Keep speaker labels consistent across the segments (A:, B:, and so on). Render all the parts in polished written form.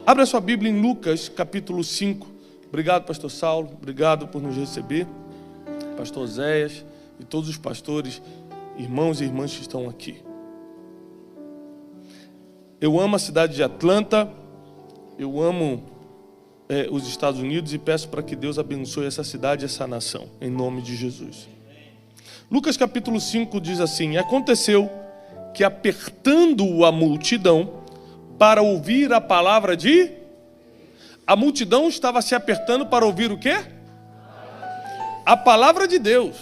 A: Abra a sua Bíblia em Lucas, capítulo 5. Obrigado, pastor Saulo. Obrigado por nos receber. Pastor Zéias e todos os pastores, irmãos e irmãs que estão aqui. Eu amo a cidade de Atlanta. Eu amo os Estados Unidos e peço para que Deus abençoe essa cidade e essa nação, em nome de Jesus. Lucas capítulo 5 diz assim: aconteceu que, apertando-o a multidão para ouvir a palavra de... A multidão estava se apertando para ouvir o quê? A palavra de Deus.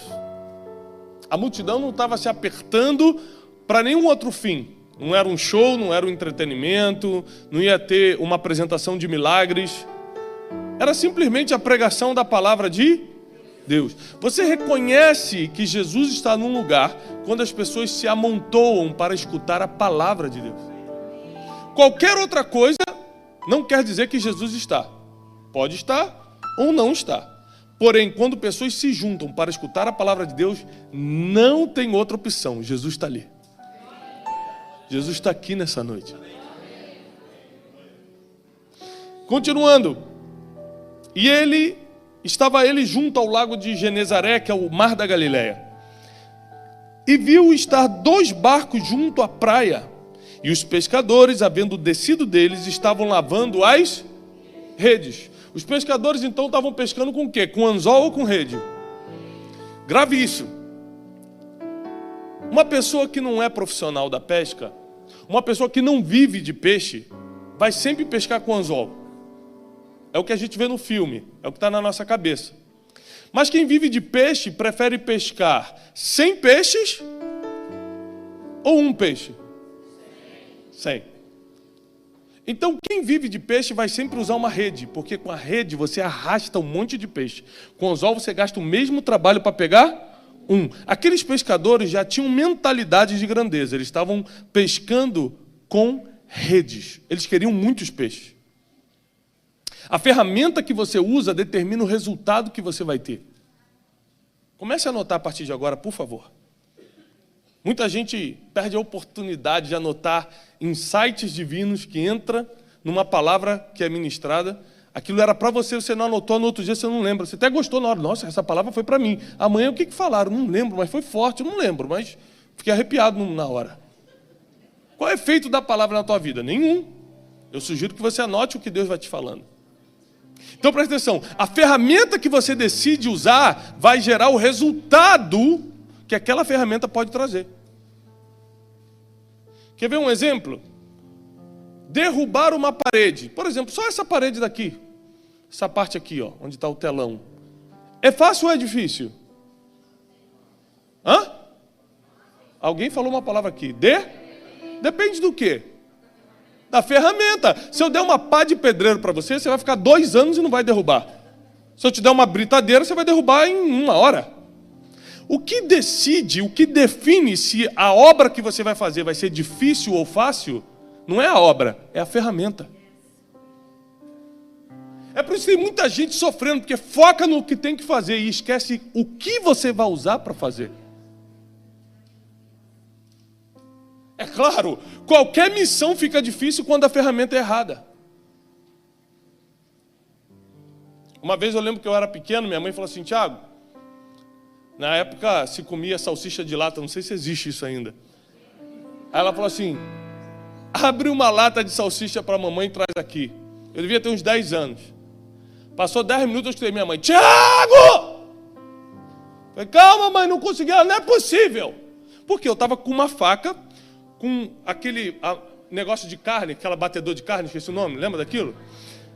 A: A multidão não estava se apertando para nenhum outro fim. Não era um show, não era um entretenimento, não ia ter uma apresentação de milagres. Era simplesmente a pregação da palavra de Deus. Você reconhece que Jesus está num lugar quando as pessoas se amontoam para escutar a palavra de Deus. Qualquer outra coisa não quer dizer que Jesus está. Pode estar ou não está. Porém, quando pessoas se juntam para escutar a palavra de Deus, não tem outra opção. Jesus está ali. Jesus está aqui nessa noite. Continuando. E estava ele junto ao lago de Genezaré, que é o mar da Galileia. E viu estar 2 barcos junto à praia. E os pescadores, havendo descido deles, estavam lavando as redes. Os pescadores, então, estavam pescando com o quê? Com anzol ou com rede? Grave isso. Uma pessoa que não é profissional da pesca, uma pessoa que não vive de peixe, vai sempre pescar com anzol. É o que a gente vê no filme, é o que está na nossa cabeça. Mas quem vive de peixe prefere pescar 100 peixes ou um peixe? 100. Então, quem vive de peixe vai sempre usar uma rede, porque com a rede você arrasta um monte de peixe. Com o anzol você gasta o mesmo trabalho para pegar um. Aqueles pescadores já tinham mentalidade de grandeza, eles estavam pescando com redes. Eles queriam muitos peixes. A ferramenta que você usa determina o resultado que você vai ter. Comece a anotar a partir de agora, por favor. Muita gente perde a oportunidade de anotar insights divinos que entra numa palavra que é ministrada. Aquilo era para você, você não anotou, no outro dia você não lembra. Você até gostou na hora, nossa, essa palavra foi para mim. Amanhã o que falaram? Não lembro, mas foi forte, eu não lembro, mas fiquei arrepiado na hora. Qual é o efeito da palavra na tua vida? Nenhum. Eu sugiro que você anote o que Deus vai te falando. Então presta atenção, a ferramenta que você decide usar vai gerar o resultado que aquela ferramenta pode trazer. Quer ver um exemplo? Derrubar uma parede. Por exemplo, só essa parede daqui. Essa parte aqui, ó, onde está o telão. É fácil ou é difícil? Hã? Alguém falou uma palavra aqui. Depende do quê? Da ferramenta. Se eu der uma pá de pedreiro para você, você vai ficar 2 anos e não vai derrubar. Se eu te der uma britadeira, você vai derrubar em 1 hora. O que decide, o que define se a obra que você vai fazer vai ser difícil ou fácil, não é a obra, é a ferramenta. É por isso que tem muita gente sofrendo, porque foca no que tem que fazer e esquece o que você vai usar para fazer. É claro, qualquer missão fica difícil quando a ferramenta é errada. Uma vez eu lembro que eu era pequeno, minha mãe falou assim: Tiago, na época se comia salsicha de lata, não sei se existe isso ainda. Aí ela falou assim: abre uma lata de salsicha para a mamãe e traz aqui. Eu devia ter uns 10 anos. Passou 10 minutos, eu escutei minha mãe: Tiago! Falei: calma, mãe, não consegui, não é possível. Porque eu estava com uma faca, com aquele negócio de carne, aquela batedor de carne, esqueci o nome, lembra daquilo?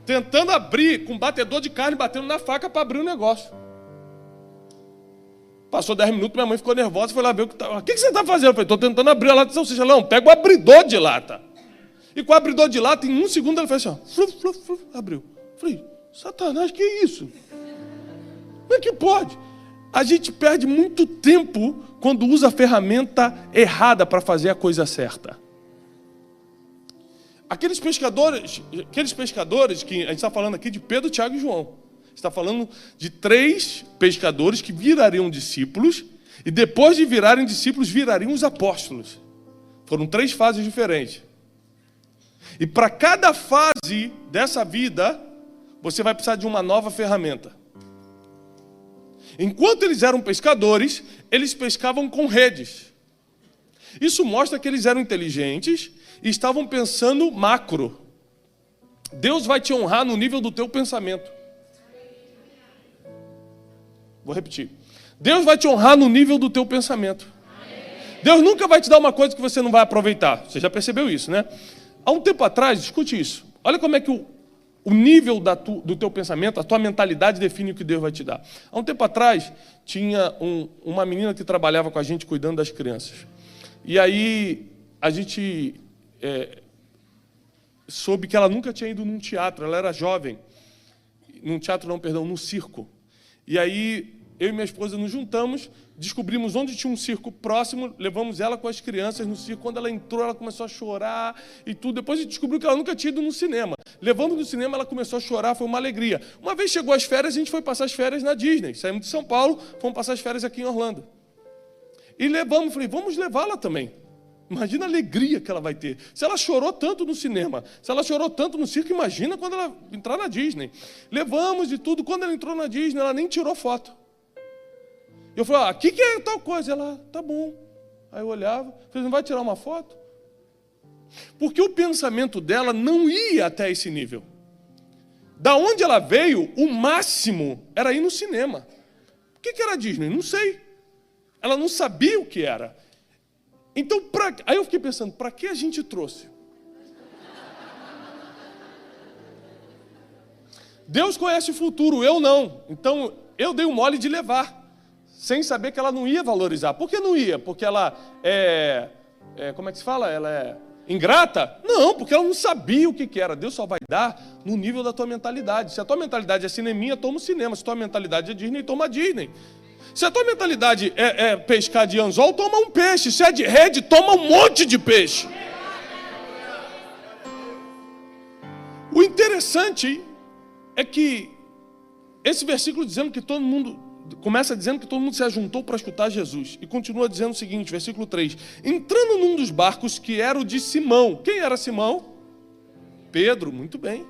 A: Tentando abrir, com batedor de carne, batendo na faca para abrir o negócio. Passou 10 minutos, minha mãe ficou nervosa, foi lá ver o que estava. O que você está fazendo? Eu falei: estou tentando abrir a lata de salsicha. Não, pega o abridor de lata. E com o abridor de lata, em 1 segundo, ela fez assim, ó, fluf, fluf, fluf, abriu. Eu falei: Satanás, que é isso? Como é que pode? A gente perde muito tempo quando usa a ferramenta errada para fazer a coisa certa. Aqueles pescadores que a gente está falando aqui de Pedro, Tiago e João. Está falando de 3 pescadores que virariam discípulos e depois de virarem discípulos, virariam os apóstolos. Foram 3 fases diferentes. E para cada fase dessa vida, você vai precisar de uma nova ferramenta. Enquanto eles eram pescadores, eles pescavam com redes. Isso mostra que eles eram inteligentes e estavam pensando macro. Deus vai te honrar no nível do teu pensamento. Vou repetir. Deus vai te honrar no nível do teu pensamento. Deus nunca vai te dar uma coisa que você não vai aproveitar. Você já percebeu isso, né? Há um tempo atrás, escute isso. Olha como é que o nível do teu pensamento, a tua mentalidade define o que Deus vai te dar. Há um tempo atrás, tinha uma menina que trabalhava com a gente cuidando das crianças. E aí, a gente soube que ela nunca tinha ido num teatro, ela era jovem. Num teatro não, perdão, num circo. E aí, eu e minha esposa nos juntamos, descobrimos onde tinha um circo próximo, levamos ela com as crianças no circo. Quando ela entrou, ela começou a chorar e tudo. Depois a gente descobriu que ela nunca tinha ido no cinema. Levamos no cinema, ela começou a chorar, foi uma alegria. Uma vez chegou as férias, a gente foi passar as férias na Disney. Saímos de São Paulo, fomos passar as férias aqui em Orlando. E levamos, falei, vamos levá-la também. Imagina a alegria que ela vai ter. Se ela chorou tanto no cinema, se ela chorou tanto no circo, imagina quando ela entrar na Disney. Levamos e tudo. Quando ela entrou na Disney, ela nem tirou foto. Eu falei, o que é tal coisa? Ela, tá bom. Aí eu olhava, falei, não vai tirar uma foto? Porque o pensamento dela não ia até esse nível. Da onde ela veio, o máximo era ir no cinema. O que era Disney? Não sei. Ela não sabia o que era. Então, aí eu fiquei pensando, para que a gente trouxe? Deus conhece o futuro, eu não. Então, eu dei o mole de levar, sem saber que ela não ia valorizar. Por que não ia? Porque ela como é que se fala? Ela é ingrata? Não, porque ela não sabia o que era. Deus só vai dar no nível da tua mentalidade. Se a tua mentalidade é cineminha, toma o cinema. Se a tua mentalidade é Disney, toma a Disney. Se a tua mentalidade é pescar de anzol, toma um peixe. Se é de rede, toma um monte de peixe. O interessante é que esse versículo dizendo que todo mundo, começa dizendo que todo mundo se ajuntou para escutar Jesus. E continua dizendo o seguinte, versículo 3. Entrando num dos barcos que era o de Simão. Quem era Simão? Pedro, muito bem.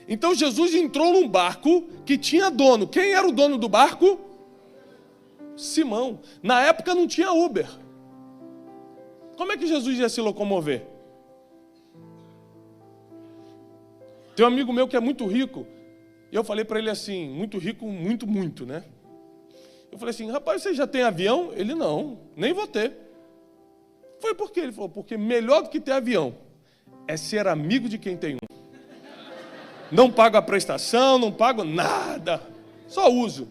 A: Então Jesus entrou num barco que tinha dono. Quem era o dono do barco? Simão. Na época não tinha Uber. Como é que Jesus ia se locomover? Tem um amigo meu que é muito rico. E eu falei para ele assim, muito rico, muito, né? Eu falei assim, rapaz, você já tem avião? Ele, não, nem vou ter. Foi por quê? Ele falou, porque melhor do que ter avião é ser amigo de quem tem um. Não pago a prestação, não pago nada, só uso.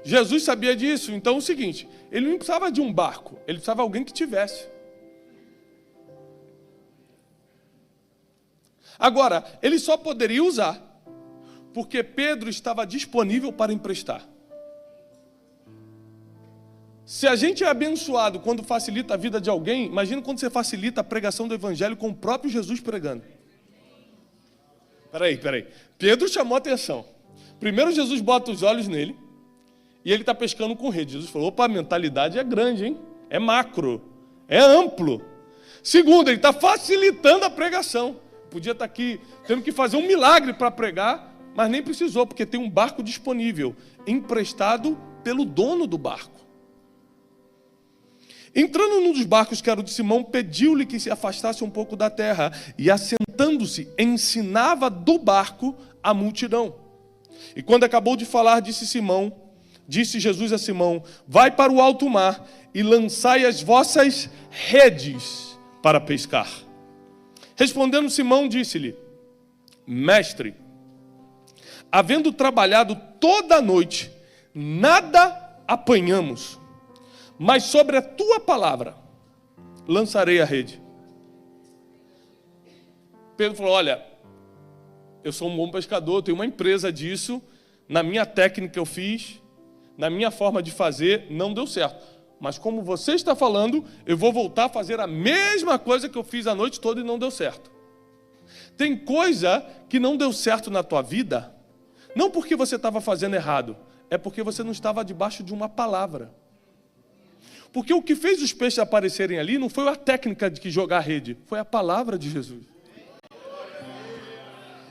A: Jesus sabia disso, então é o seguinte, ele não precisava de um barco, ele precisava de alguém que tivesse. Agora, ele só poderia usar porque Pedro estava disponível para emprestar. Se a gente é abençoado quando facilita a vida de alguém, imagina quando você facilita a pregação do evangelho com o próprio Jesus pregando. Peraí. Pedro chamou a atenção. Primeiro Jesus bota os olhos nele e ele está pescando com rede. Jesus falou, opa, a mentalidade é grande, hein? É macro, é amplo. Segundo, ele está facilitando a pregação. Podia estar aqui tendo que fazer um milagre para pregar, mas nem precisou, porque tem um barco disponível, emprestado pelo dono do barco. Entrando num dos barcos que era o de Simão, pediu-lhe que se afastasse um pouco da terra, e assentando-se, ensinava do barco a multidão. E quando acabou de falar, disse Jesus a Simão, vai para o alto mar e lançai as vossas redes para pescar. Respondendo Simão, disse-lhe, mestre, havendo trabalhado toda a noite, nada apanhamos, mas sobre a tua palavra lançarei a rede. Pedro falou, olha, eu sou um bom pescador, tenho uma empresa disso, na minha técnica eu fiz, na minha forma de fazer, não deu certo. Mas como você está falando, eu vou voltar a fazer a mesma coisa que eu fiz a noite toda e não deu certo. Tem coisa que não deu certo na tua vida, não porque você estava fazendo errado, é porque você não estava debaixo de uma palavra. Porque o que fez os peixes aparecerem ali não foi a técnica de que jogar a rede, foi a palavra de Jesus.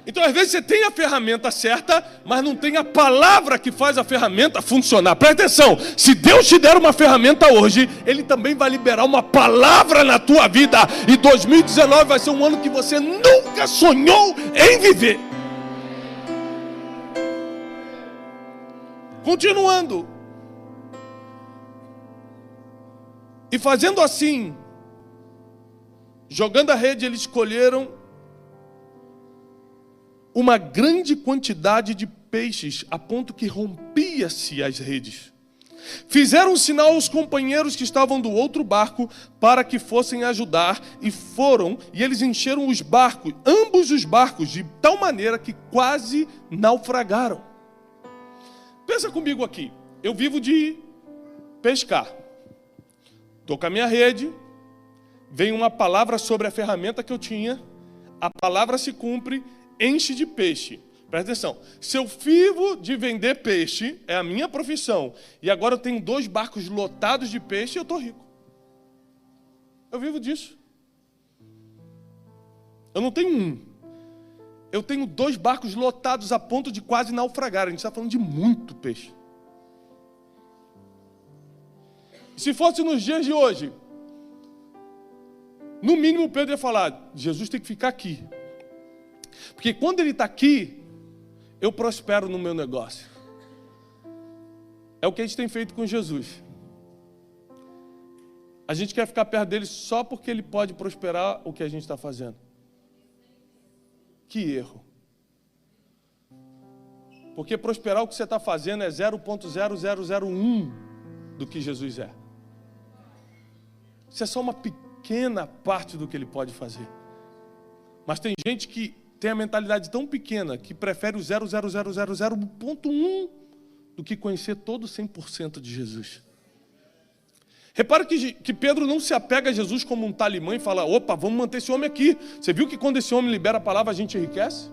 A: Então, às vezes, você tem a ferramenta certa, mas não tem a palavra que faz a ferramenta funcionar. Presta atenção, se Deus te der uma ferramenta hoje, Ele também vai liberar uma palavra na tua vida. E 2019 vai ser um ano que você nunca sonhou em viver. Continuando. E fazendo assim, jogando a rede, eles escolheram uma grande quantidade de peixes, a ponto que rompia-se as redes. Fizeram um sinal aos companheiros que estavam do outro barco para que fossem ajudar, e foram, e eles encheram os barcos, ambos os barcos, de tal maneira que quase naufragaram. Pensa comigo aqui, eu vivo de pescar. Estou com a minha rede, vem uma palavra sobre a ferramenta que eu tinha, a palavra se cumpre, enche de peixe. Presta atenção, se eu vivo de vender peixe, é a minha profissão, e agora eu tenho 2 barcos lotados de peixe, eu estou rico. Eu vivo disso. Eu não tenho um. Eu tenho 2 barcos lotados a ponto de quase naufragar. A gente está falando de muito peixe. Se fosse nos dias de hoje, no mínimo Pedro ia falar, Jesus tem que ficar aqui. Porque quando ele está aqui, eu prospero no meu negócio. É o que a gente tem feito com Jesus. A gente quer ficar perto dele só porque ele pode prosperar o que a gente está fazendo. Que erro. Porque prosperar o que você está fazendo é 0,0001 do que Jesus é. Isso é só uma pequena parte do que ele pode fazer. Mas tem gente que tem a mentalidade tão pequena que prefere o 0,0000,1 do que conhecer todo 100% de Jesus. Repara que Pedro não se apega a Jesus como um talimã e fala, opa, vamos manter esse homem aqui. Você viu que quando esse homem libera a palavra, a gente enriquece?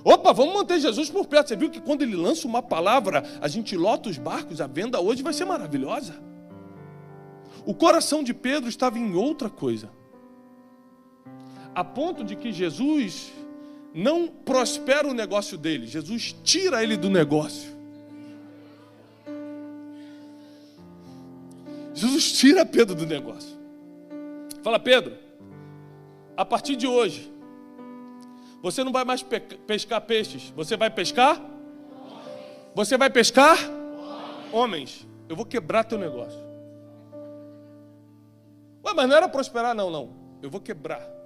A: Opa, vamos manter Jesus por perto. Você viu que quando ele lança uma palavra, a gente lota os barcos, a venda hoje vai ser maravilhosa. O coração de Pedro estava em outra coisa. A ponto de que Jesus não prospera o negócio dele. Jesus tira ele do negócio. Jesus tira Pedro do negócio. Fala, Pedro, a partir de hoje, você não vai mais pescar peixes. Você vai pescar? Você vai pescar? Homens. Eu vou quebrar teu negócio. Ué, mas não era prosperar, não. Eu vou quebrar.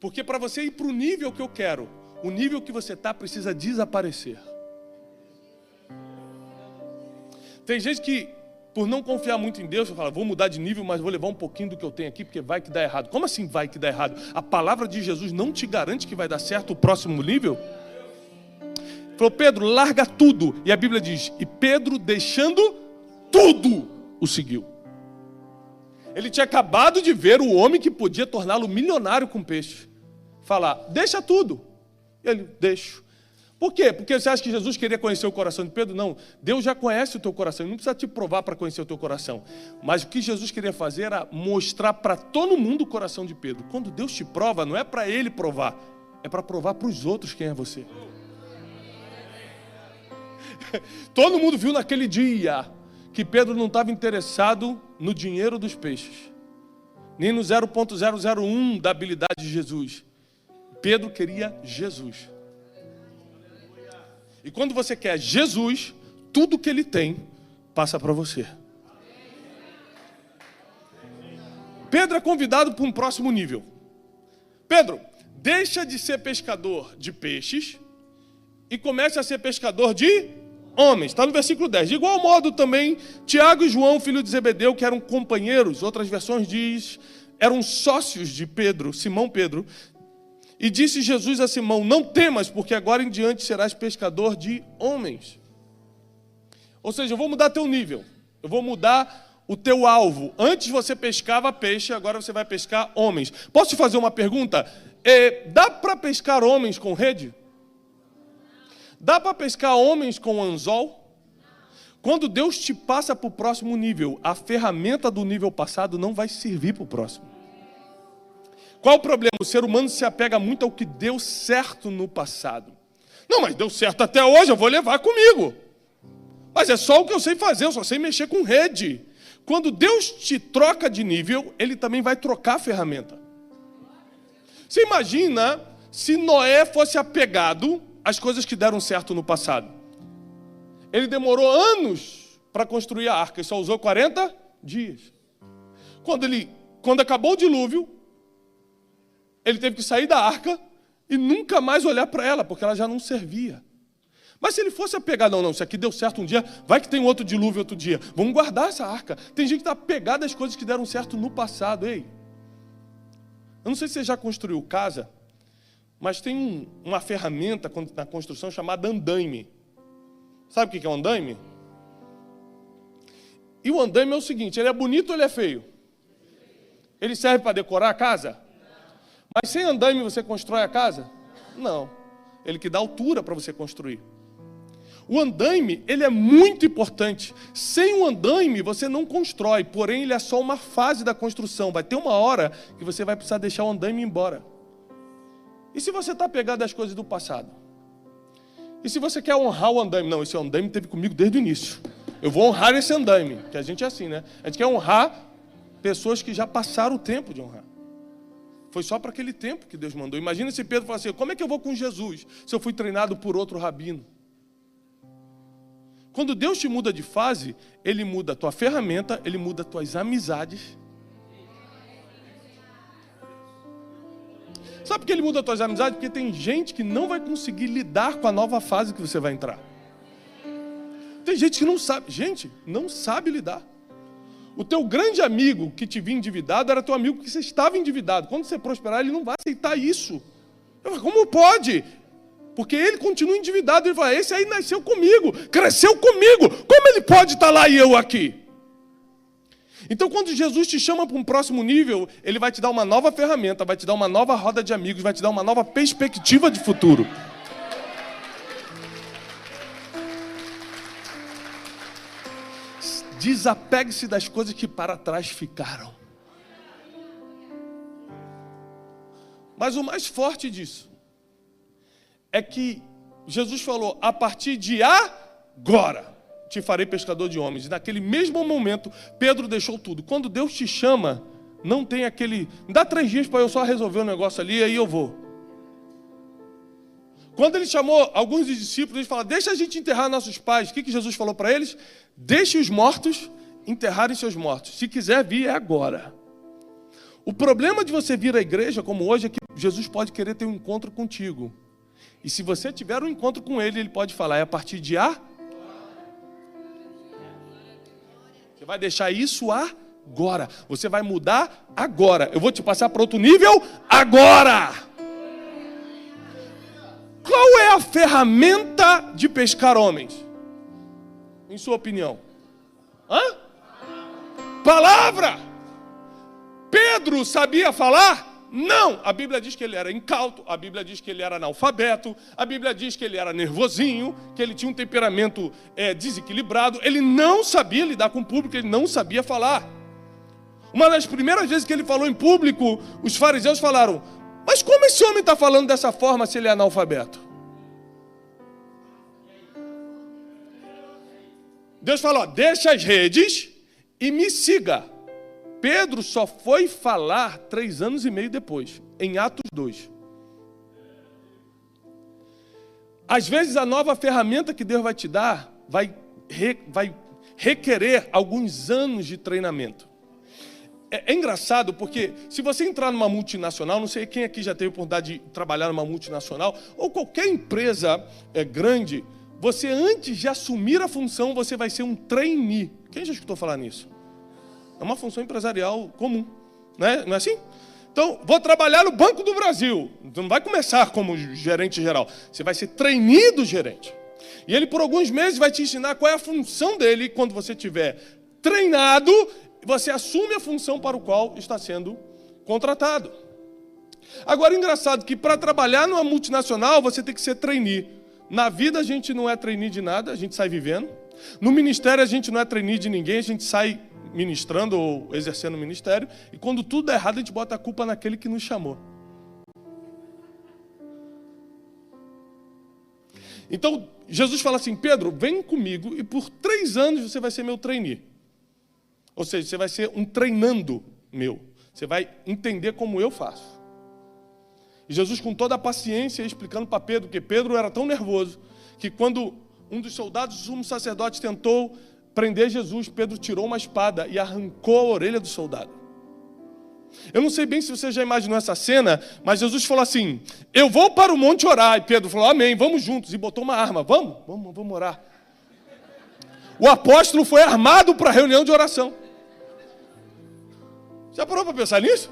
A: Porque para você ir para o nível que eu quero, o nível que você está precisa desaparecer. Tem gente que, por não confiar muito em Deus, fala, vou mudar de nível, mas vou levar um pouquinho do que eu tenho aqui, porque vai que dá errado. Como assim vai que dá errado? A palavra de Jesus não te garante que vai dar certo o próximo nível? Falou, Pedro, larga tudo. E a Bíblia diz, e Pedro, deixando tudo, o seguiu. Ele tinha acabado de ver o homem que podia torná-lo milionário com peixe. Falar, deixa tudo. E ele, deixo. Por quê? Porque você acha que Jesus queria conhecer o coração de Pedro? Não. Deus já conhece o teu coração. Ele não precisa te provar para conhecer o teu coração. Mas o que Jesus queria fazer era mostrar para todo mundo o coração de Pedro. Quando Deus te prova, não é para ele provar. É para provar para os outros quem é você. Todo mundo viu naquele dia que Pedro não estava interessado no dinheiro dos peixes, nem no 0,001 da habilidade de Jesus. Pedro queria Jesus. E quando você quer Jesus, tudo que ele tem passa para você. Pedro é convidado para um próximo nível. Pedro, deixa de ser pescador de peixes e comece a ser pescador de homens. Está no versículo 10. De igual modo também, Tiago e João, filho de Zebedeu, que eram companheiros, outras versões diz, eram sócios de Pedro, Simão Pedro. E disse Jesus a Simão, não temas, porque agora em diante serás pescador de homens. Ou seja, eu vou mudar teu nível. Eu vou mudar o teu alvo. Antes você pescava peixe, agora você vai pescar homens. Posso te fazer uma pergunta? Dá para pescar homens com rede? Dá para pescar homens com anzol? Quando Deus te passa para o próximo nível, a ferramenta do nível passado não vai servir para o próximo. Qual o problema? O ser humano se apega muito ao que deu certo no passado. Não, mas deu certo até hoje, eu vou levar comigo. Mas é só o que eu sei fazer, eu só sei mexer com rede. Quando Deus te troca de nível, Ele também vai trocar a ferramenta. Você imagina se Noé fosse apegado às coisas que deram certo no passado. Ele demorou anos para construir a arca e só usou 40 dias. Quando acabou o dilúvio, ele teve que sair da arca e nunca mais olhar para ela, porque ela já não servia. Mas se ele fosse apegado, não, isso aqui deu certo um dia, vai que tem outro dilúvio outro dia. Vamos guardar essa arca. Tem gente que está apegada às coisas que deram certo no passado. Ei, eu não sei se você já construiu casa, mas tem uma ferramenta na construção chamada andaime. Sabe o que é um andaime? E o andaime é o seguinte, ele é bonito ou ele é feio? Ele serve para decorar a casa? Mas sem andaime você constrói a casa? Não. Ele que dá altura para você construir. O andaime, ele é muito importante. Sem o andaime você não constrói, porém ele é só uma fase da construção. Vai ter uma hora que você vai precisar deixar o andaime embora. E se você está pegado às coisas do passado? E se você quer honrar o andaime? Não, esse andaime esteve comigo desde o início. Eu vou honrar esse andaime, que a gente é assim, né? A gente quer honrar pessoas que já passaram o tempo de honrar. Foi só para aquele tempo que Deus mandou. Imagina se Pedro falasse assim, como é que eu vou com Jesus se eu fui treinado por outro rabino? Quando Deus te muda de fase, Ele muda a tua ferramenta, Ele muda as tuas amizades. Sabe por que Ele muda as tuas amizades? Porque tem gente que não vai conseguir lidar com a nova fase que você vai entrar. Tem gente que não sabe. Gente, não sabe lidar. O teu grande amigo que te vinha endividado era teu amigo que você estava endividado. Quando você prosperar, ele não vai aceitar isso. Eu falo, como pode? Porque ele continua endividado. Ele fala, esse aí nasceu comigo, cresceu comigo. Como ele pode estar lá e eu aqui? Então, quando Jesus te chama para um próximo nível, Ele vai te dar uma nova ferramenta, vai te dar uma nova roda de amigos, vai te dar uma nova perspectiva de futuro. Desapegue-se das coisas que para trás ficaram. Mas o mais forte disso é que Jesus falou, a partir de agora te farei pescador de homens. E naquele mesmo momento, Pedro deixou tudo. Quando Deus te chama, não tem aquele, me dá 3 dias para eu só resolver um negócio ali, aí eu vou. Quando Ele chamou alguns dos discípulos, Ele falou, deixa a gente enterrar nossos pais. O que Jesus falou para eles? Deixe os mortos enterrarem seus mortos. Se quiser vir, é agora. O problema de você vir à igreja como hoje é que Jesus pode querer ter um encontro contigo. E se você tiver um encontro com Ele, Ele pode falar, é a partir de Você vai deixar isso agora. Você vai mudar agora. Eu vou te passar para outro nível agora. Qual é a ferramenta de pescar homens? Em sua opinião? Palavra! Pedro sabia falar? Não! A Bíblia diz que ele era incauto, a Bíblia diz que ele era analfabeto, a Bíblia diz que ele era nervosinho, que ele tinha um temperamento desequilibrado, ele não sabia lidar com o público, ele não sabia falar. Uma das primeiras vezes que ele falou em público, os fariseus falaram, mas como esse homem está falando dessa forma se ele é analfabeto? Deus falou, deixa as redes e me siga. Pedro só foi falar 3 anos e meio depois, em Atos 2. Às vezes a nova ferramenta que Deus vai te dar vai requerer alguns anos de treinamento. É engraçado porque se você entrar numa multinacional, não sei quem aqui já teve a oportunidade de trabalhar numa multinacional, ou qualquer empresa grande, você antes de assumir a função, você vai ser um trainee. Quem já escutou falar nisso? É uma função empresarial comum, né? Não é assim? Então, vou trabalhar no Banco do Brasil. Você não vai começar como gerente geral. Você vai ser trainee do gerente. E ele, por alguns meses, vai te ensinar qual é a função dele. Quando você estiver treinado, você assume a função para o qual está sendo contratado. Agora, engraçado que para trabalhar numa multinacional, você tem que ser trainee. Na vida, a gente não é trainee de nada, a gente sai vivendo. No ministério a gente não é trainee de ninguém, a gente sai ministrando ou exercendo o ministério, e quando tudo é errado a gente bota a culpa naquele que nos chamou. Então, Jesus fala assim, Pedro, vem comigo e por 3 anos você vai ser meu trainee. Ou seja, você vai ser um treinando meu. Você vai entender como eu faço. E Jesus, com toda a paciência, explicando para Pedro, que Pedro era tão nervoso, que quando um dos soldados do sumo sacerdote tentou prender Jesus, Pedro tirou uma espada e arrancou a orelha do soldado. Eu não sei bem se você já imaginou essa cena, mas Jesus falou assim, eu vou para o monte orar. E Pedro falou, amém, vamos juntos. E botou uma arma, vamos orar. O apóstolo foi armado para a reunião de oração. Já parou para pensar nisso?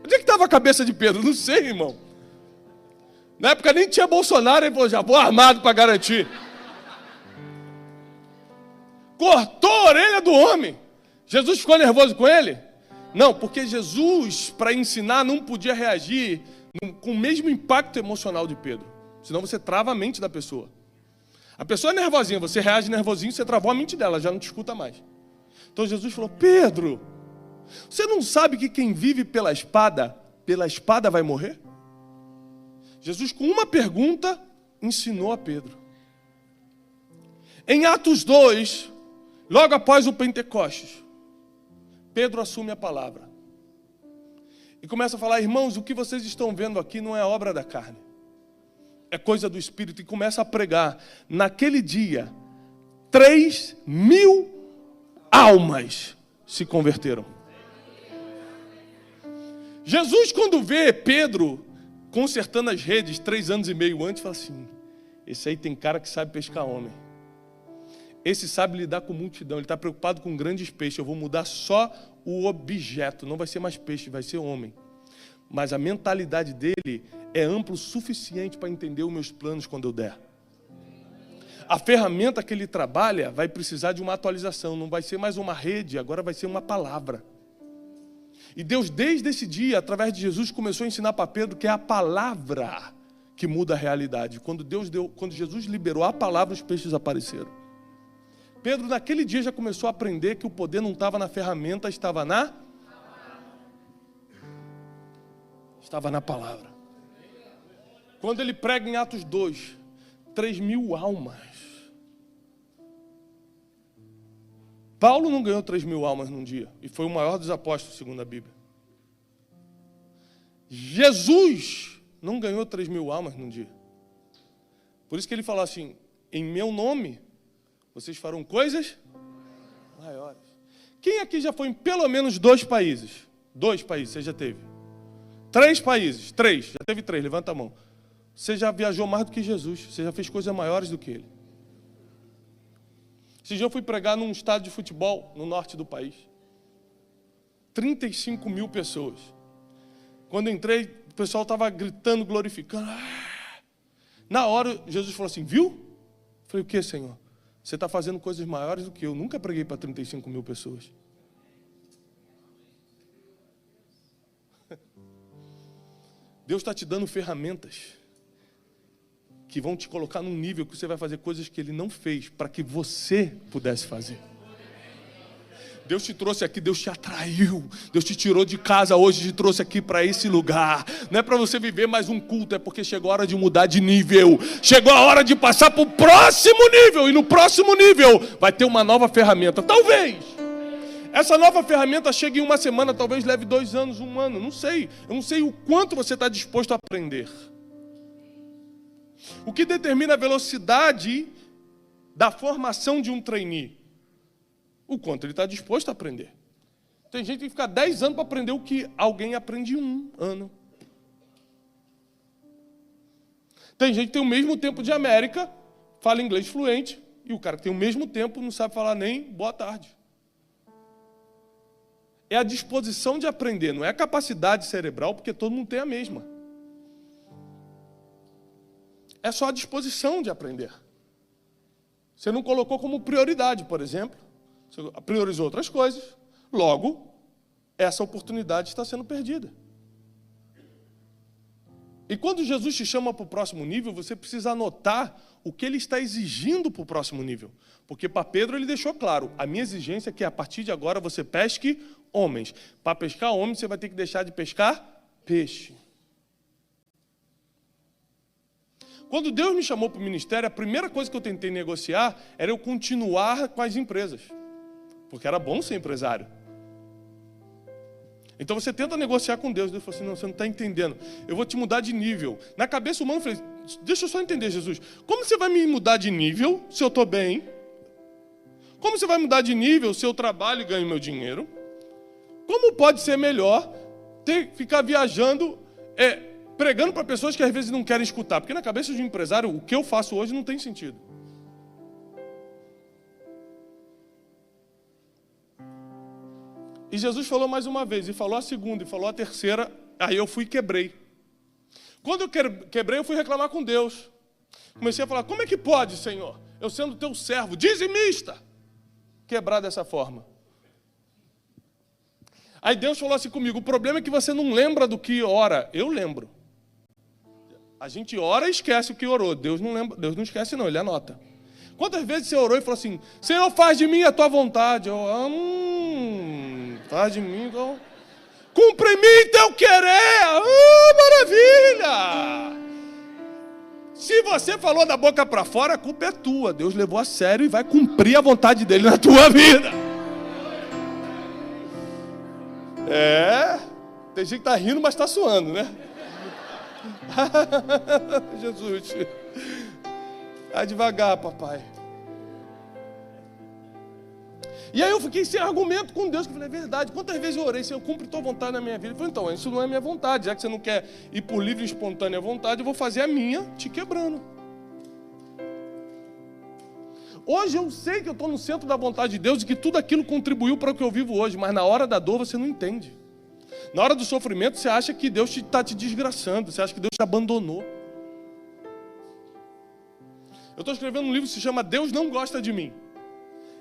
A: Onde é que estava a cabeça de Pedro? Não sei, irmão. Na época nem tinha Bolsonaro, ele falou, já vou armado para garantir. Cortou a orelha do homem. Jesus ficou nervoso com ele? Não, porque Jesus, para ensinar, não podia reagir com o mesmo impacto emocional de Pedro. Senão você trava a mente da pessoa. A pessoa é nervosinha, você reage nervosinho, você travou a mente dela, já não te escuta mais. Então Jesus falou, Pedro, você não sabe que quem vive pela espada vai morrer? Jesus, com uma pergunta, ensinou a Pedro. Em Atos 2, logo após o Pentecostes, Pedro assume a palavra. E começa a falar, irmãos, o que vocês estão vendo aqui não é obra da carne. É coisa do Espírito. E começa a pregar. Naquele dia, 3.000 almas se converteram. Jesus, quando vê Pedro consertando as redes 3 anos e meio antes, fala assim, esse aí tem cara que sabe pescar homem. Esse sabe lidar com multidão, ele está preocupado com grandes peixes, eu vou mudar só o objeto, não vai ser mais peixe, vai ser homem. Mas a mentalidade dele é ampla o suficiente para entender os meus planos quando eu der. A ferramenta que ele trabalha vai precisar de uma atualização, não vai ser mais uma rede, agora vai ser uma palavra. E Deus, desde esse dia, através de Jesus, começou a ensinar para Pedro que é a palavra que muda a realidade. Quando Jesus liberou a palavra, os peixes apareceram. Pedro, naquele dia, já começou a aprender que o poder não estava na ferramenta, estava na palavra. Quando ele prega em Atos 2, 3.000 almas. Paulo não ganhou 3.000 almas num dia, e foi o maior dos apóstolos, segundo a Bíblia. Jesus não ganhou 3.000 almas num dia. Por isso que ele falou assim, em meu nome, vocês farão coisas maiores. Quem aqui já foi em pelo menos 2 países? 2 países, você já teve? 3 países, 3, já teve 3, levanta a mão. Você já viajou mais do que Jesus, você já fez coisas maiores do que ele. Esse dia eu fui pregar num estádio de futebol no norte do país. 35.000 pessoas. Quando eu entrei, o pessoal estava gritando, glorificando. Na hora, Jesus falou assim, viu? Eu falei, o que, Senhor? Você está fazendo coisas maiores do que eu. Nunca preguei para 35.000 pessoas. Deus está te dando ferramentas que vão te colocar num nível que você vai fazer coisas que Ele não fez para que você pudesse fazer. Deus te trouxe aqui, Deus te atraiu, Deus te tirou de casa hoje, te trouxe aqui para esse lugar. Não é para você viver mais um culto, é porque chegou a hora de mudar de nível. Chegou a hora de passar para o próximo nível, e no próximo nível vai ter uma nova ferramenta. Talvez essa nova ferramenta chegue em uma semana, talvez leve 2 anos, 1 ano, não sei. Eu não sei o quanto você está disposto a aprender. O que determina a velocidade da formação de um trainee? O quanto ele está disposto a aprender. Tem gente que tem que ficar 10 anos para aprender o que alguém aprende em 1 ano. Tem gente que tem o mesmo tempo de América, fala inglês fluente, e o cara que tem o mesmo tempo não sabe falar nem boa tarde. É a disposição de aprender, não é a capacidade cerebral, porque todo mundo tem a mesma. É só a disposição de aprender. Você não colocou como prioridade, por exemplo. Você priorizou outras coisas. Logo, essa oportunidade está sendo perdida. E quando Jesus te chama para o próximo nível, você precisa anotar o que ele está exigindo para o próximo nível. Porque para Pedro ele deixou claro, a minha exigência é que a partir de agora você pesque homens. Para pescar homens, você vai ter que deixar de pescar peixe. Quando Deus me chamou para o ministério, a primeira coisa que eu tentei negociar era eu continuar com as empresas. Porque era bom ser empresário. Então você tenta negociar com Deus. Deus falou assim, não, você não está entendendo. Eu vou te mudar de nível. Na cabeça humana eu falei, deixa eu só entender, Jesus. Como você vai me mudar de nível se eu estou bem? Como você vai mudar de nível se eu trabalho e ganho meu dinheiro? Como pode ser melhor ficar viajando, pregando para pessoas que às vezes não querem escutar? Porque na cabeça de um empresário, o que eu faço hoje não tem sentido. E Jesus falou mais uma vez, e falou a segunda, e falou a terceira, aí eu fui e quebrei. Quando eu quebrei, eu fui reclamar com Deus. Comecei a falar, como é que pode, Senhor? Eu sendo teu servo, dizimista, quebrar dessa forma. Aí Deus falou assim comigo, o problema é que você não lembra do que ora. Eu lembro. A gente ora e esquece o que orou. Deus não lembra, Deus não esquece não, ele anota. Quantas vezes você orou e falou assim, Senhor, faz de mim a tua vontade. Faz de mim, então... Cumpre em mim teu querer. Maravilha! Se você falou da boca para fora, a culpa é tua. Deus levou a sério e vai cumprir a vontade dele na tua vida. Tem gente que está rindo, mas está suando, né? Jesus. Vai devagar, papai. E aí eu fiquei sem argumento com Deus, que eu falei, é verdade. Quantas vezes eu orei, Senhor, cumpre tua vontade na minha vida? Eu falei, então, isso não é minha vontade. Já que você não quer ir por livre e espontânea vontade, eu vou fazer a minha te quebrando. Hoje eu sei que eu estou no centro da vontade de Deus e que tudo aquilo contribuiu para o que eu vivo hoje, mas na hora da dor você não entende. Na hora do sofrimento você acha que Deus está te desgraçando, você acha que Deus te abandonou. Eu estou escrevendo um livro que se chama Deus Não Gosta de Mim.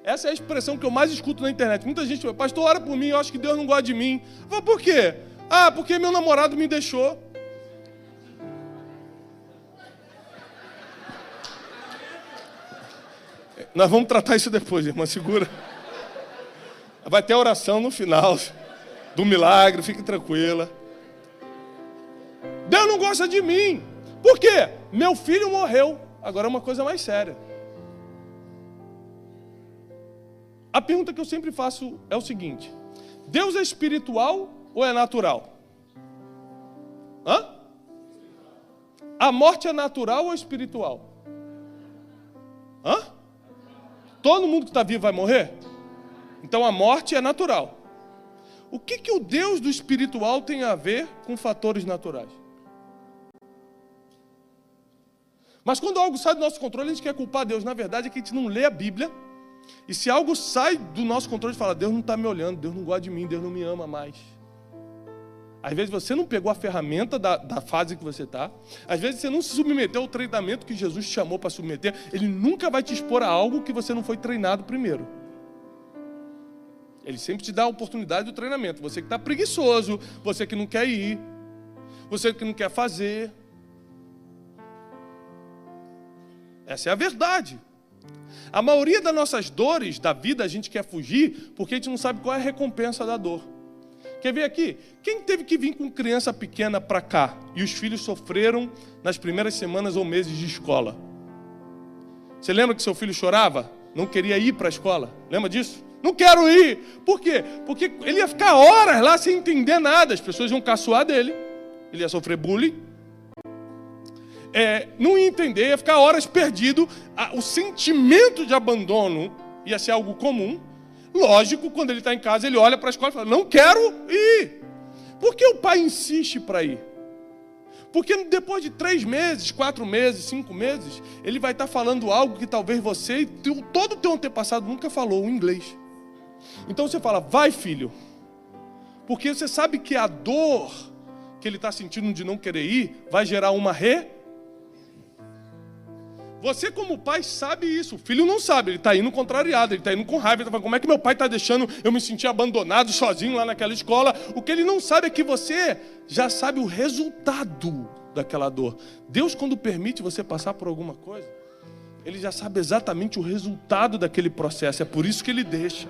A: Essa é a expressão que eu mais escuto na internet. Muita gente fala, pastor, ora por mim, eu acho que Deus não gosta de mim. Eu falo, por quê? Porque meu namorado me deixou. Nós vamos tratar isso depois, irmã, segura. Vai ter oração no final do milagre, fique tranquila. Deus não gosta de mim. Por quê? Meu filho morreu. Agora é uma coisa mais séria. A pergunta que eu sempre faço é o seguinte: Deus é espiritual ou é natural? A morte é natural ou espiritual? Todo mundo que está vivo vai morrer? Então a morte é natural. O que o Deus do espiritual tem a ver com fatores naturais? Mas quando algo sai do nosso controle, a gente quer culpar Deus. Na verdade é que a gente não lê a Bíblia. E se algo sai do nosso controle, a gente fala, Deus não está me olhando, Deus não gosta de mim, Deus não me ama mais. Às vezes você não pegou a ferramenta da fase que você está. Às vezes você não se submeteu ao treinamento que Jesus te chamou para submeter. Ele nunca vai te expor a algo que você não foi treinado primeiro. Ele sempre te dá a oportunidade do treinamento. Você que está preguiçoso, você que não quer ir, você que não quer fazer. Essa é a verdade. A maioria das nossas dores da vida a gente quer fugir porque a gente não sabe qual é a recompensa da dor. Quer ver aqui? Quem teve que vir com criança pequena para cá e os filhos sofreram nas primeiras semanas ou meses de escola? Você lembra que seu filho chorava? Não queria ir para a escola? Lembra disso? Não quero ir! Por quê? Porque ele ia ficar horas lá sem entender nada. As pessoas iam caçoar dele. Ele ia sofrer bullying. Não ia entender, ia ficar horas perdido. O sentimento de abandono ia ser algo comum. Lógico, quando ele está em casa, ele olha para a escola e fala, não quero ir. Por que o pai insiste para ir? Porque depois de 3 meses, 4 meses, 5 meses, ele vai estar falando algo que talvez você e todo o teu antepassado nunca falou, o inglês. Então você fala, vai filho. Porque você sabe que a dor que ele está sentindo de não querer ir vai gerar uma Você como pai sabe isso, o filho não sabe, ele está indo contrariado, ele está indo com raiva, ele está falando, como é que meu pai está deixando eu me sentir abandonado, sozinho lá naquela escola? O que ele não sabe é que você já sabe o resultado daquela dor. Deus, quando permite você passar por alguma coisa, Ele já sabe exatamente o resultado daquele processo. É por isso que Ele deixa.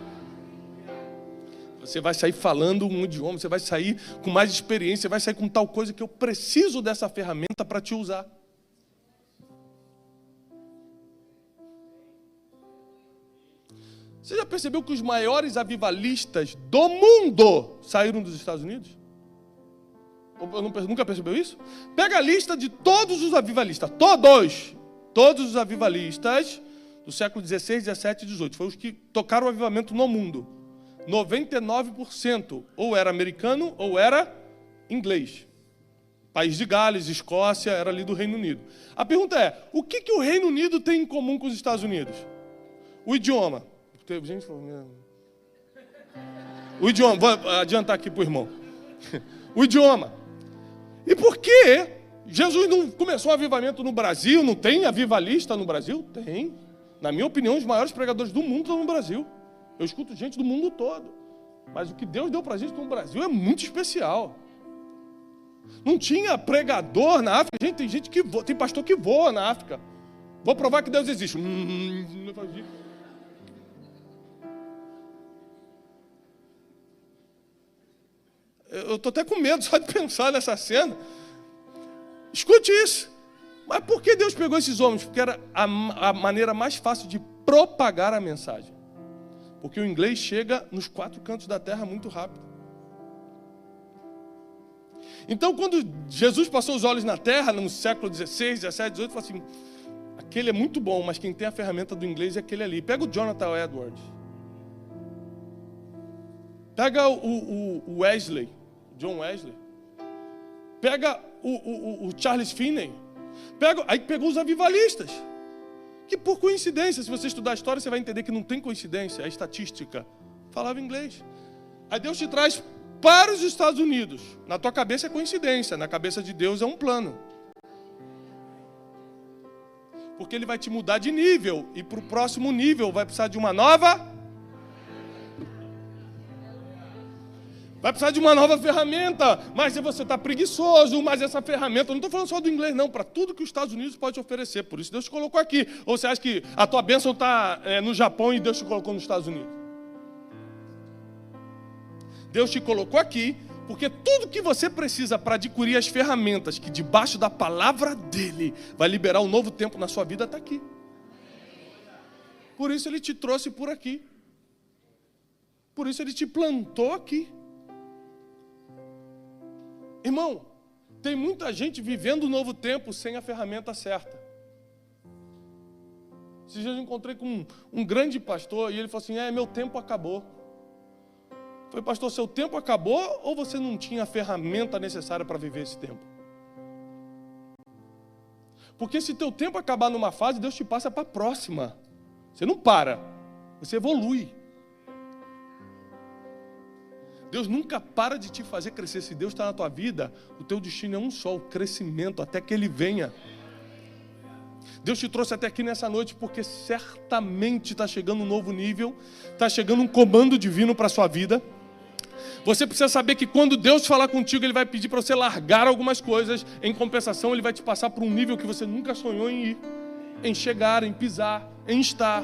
A: Você vai sair falando um idioma, você vai sair com mais experiência, você vai sair com tal coisa que eu preciso dessa ferramenta para te usar. Você já percebeu que os maiores avivalistas do mundo saíram dos Estados Unidos? Nunca percebeu isso? Pega a lista de todos os avivalistas, todos os avivalistas do século XVI, XVII e XVIII, foram os que tocaram o avivamento no mundo. 99% ou era americano ou era inglês. País de Gales, Escócia, era ali do Reino Unido. A pergunta é, o que o Reino Unido tem em comum com os Estados Unidos? O idioma. Gente, o idioma, vou adiantar aqui para o irmão. O idioma. E por que Jesus não começou um avivamento no Brasil? Não tem avivalista no Brasil? Tem. Na minha opinião, os maiores pregadores do mundo estão no Brasil. Eu escuto gente do mundo todo. Mas o que Deus deu para a gente no Brasil é muito especial. Não tinha pregador na África. Gente, tem gente que voa, tem pastor que voa na África. Vou provar que Deus existe. Eu estou até com medo só de pensar nessa cena. Escute isso. Mas por que Deus pegou esses homens? Porque era a maneira mais fácil de propagar a mensagem. Porque o inglês chega nos 4 cantos da terra muito rápido. Então, quando Jesus passou os olhos na terra, no século XVI, XVII, XVIII, falou assim, aquele é muito bom, mas quem tem a ferramenta do inglês é aquele ali. Pega o Jonathan Edwards. Pega o Wesley, John Wesley. Pega o Charles Finney. Aí pegou os avivalistas. Que por coincidência, se você estudar a história, você vai entender que não tem coincidência, é estatística. Falava inglês. Aí Deus te traz para os Estados Unidos. Na tua cabeça é coincidência, na cabeça de Deus é um plano. Porque Ele vai te mudar de nível, e para o próximo nível vai precisar de uma nova... Vai precisar de uma nova ferramenta, mas se você está preguiçoso, mas essa ferramenta, eu não estou falando só do inglês não, para tudo que os Estados Unidos pode te oferecer, por isso Deus te colocou aqui. Ou você acha que a tua bênção está no Japão e Deus te colocou nos Estados Unidos? Deus te colocou aqui, porque tudo que você precisa para adquirir as ferramentas que debaixo da palavra dEle vai liberar um novo tempo na sua vida está aqui. Por isso Ele te trouxe por aqui. Por isso Ele te plantou aqui. Irmão, tem muita gente vivendo o novo tempo sem a ferramenta certa. Esses dias eu encontrei com um grande pastor e ele falou assim, meu tempo acabou. Eu falei, pastor, seu tempo acabou ou você não tinha a ferramenta necessária para viver esse tempo? Porque se teu tempo acabar numa fase, Deus te passa para a próxima. Você não para, você evolui. Deus nunca para de te fazer crescer. Se Deus está na tua vida, o teu destino é um só, o crescimento, até que Ele venha. Deus te trouxe até aqui nessa noite porque certamente está chegando um novo nível, está chegando um comando divino para a sua vida. Você precisa saber que quando Deus falar contigo, Ele vai pedir para você largar algumas coisas. Em compensação, Ele vai te passar por um nível que você nunca sonhou em ir, em chegar, em pisar, em estar.